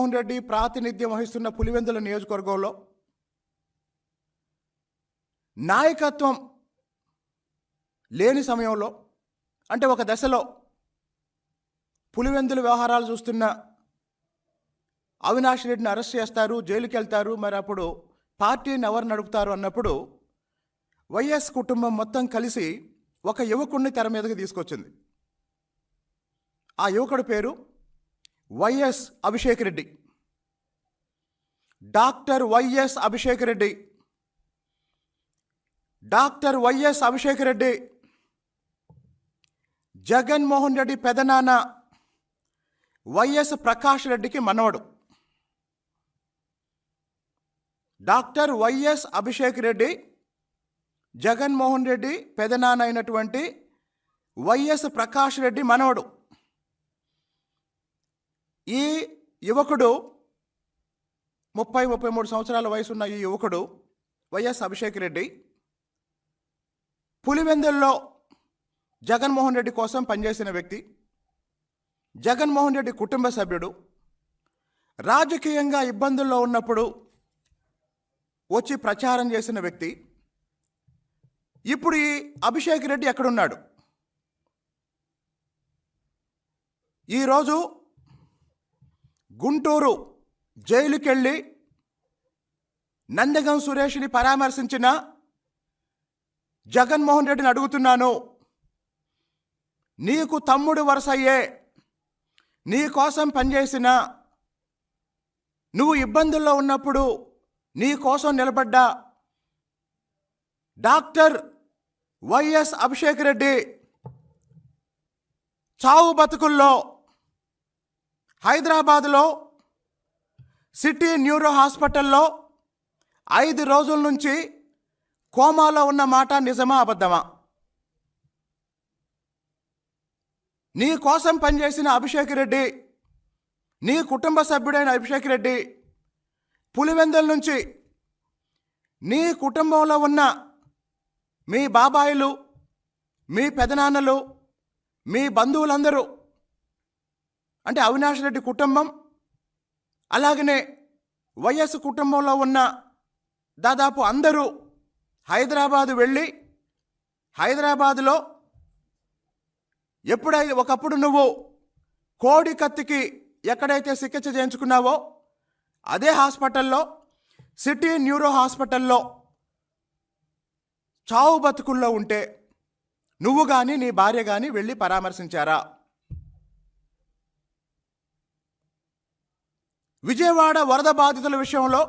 జగన్మోహన్ రెడ్డి ప్రాతినిధ్యం వహిస్తున్న పులివెందుల నియోజకవర్గంలో నాయకత్వం లేని సమయంలో, అంటే ఒక దశలో పులివెందుల వ్యవహారాలు చూస్తున్న అవినాష్ రెడ్డిని అరెస్ట్ చేస్తారు, జైలుకి వెళ్తారు, మరి అప్పుడు పార్టీని ఎవరు నడుపుతారు అన్నప్పుడు వైఎస్ కుటుంబం మొత్తం కలిసి ఒక యువకుడిని తెర మీదకి తీసుకొచ్చింది. ఆ యువకుడి పేరు YS Abhishek Reddy. Doctor YS Abhishek Reddy. Doctor YS Abhishek Reddy Jaganmohan Reddy పెదనాన్న వైఎస్ ప్రకాష్ రెడ్డికి మనవడు. డాక్టర్ వైఎస్ అభిషేక్ రెడ్డి జగన్మోహన్ రెడ్డి పెదనాన్న అయినటువంటి వైఎస్ ప్రకాష్ రెడ్డి మనవడు. ఈ యువకుడు 33 సంవత్సరాల వయసున్న ఈ యువకుడు వైఎస్ అభిషేక్ రెడ్డి పులివెందుల్లో జగన్మోహన్ రెడ్డి కోసం పనిచేసిన వ్యక్తి, జగన్మోహన్ రెడ్డి కుటుంబ సభ్యుడు. రాజకీయంగా ఇబ్బందుల్లో ఉన్నప్పుడు వచ్చి ప్రచారం చేసిన వ్యక్తి. ఇప్పుడు ఈ అభిషేక్ రెడ్డి ఎక్కడున్నాడు? ఈరోజు గుంటూరు జైలుకెళ్ళి నందగం సురేష్ని పరామర్శించిన జగన్మోహన్ రెడ్డిని అడుగుతున్నాను, నీకు తమ్ముడు వరుసయ్యే, నీ కోసం పనిచేసిన, నువ్వు ఇబ్బందుల్లో ఉన్నప్పుడు నీ కోసం నిలబడ్డ డాక్టర్ వైఎస్ అభిషేక్ రెడ్డి చావు బతుకుల్లో హైదరాబాదులో సిటీ న్యూరో హాస్పిటల్లో 5 రోజుల నుంచి కోమాలో ఉన్న మాట నిజమా అబద్ధమా? నీ కోసం పనిచేసిన అభిషేక్ రెడ్డి, నీ కుటుంబ సభ్యుడైన అభిషేక్ రెడ్డి పులివెందుల నుంచి నీ కుటుంబంలో ఉన్న మీ బాబాయిలు, మీ పెదనాన్నలు, మీ బంధువులందరూ, అంటే అవినాష్ రెడ్డి కుటుంబం, అలాగనే వైఎస్ కుటుంబంలో ఉన్న దాదాపు అందరూ హైదరాబాదు వెళ్ళి, హైదరాబాదులో ఎప్పుడైతే ఒకప్పుడు నువ్వు కోడి కత్తికి ఎక్కడైతే చికిత్స చేయించుకున్నావో అదే హాస్పిటల్లో, సిటీ న్యూరో హాస్పిటల్లో చావు బతుకుల్లో ఉంటే నువ్వు కానీ నీ భార్య కానీ వెళ్ళి పరామర్శించారా? విజయవాడ వరద బాధితుల విషయంలో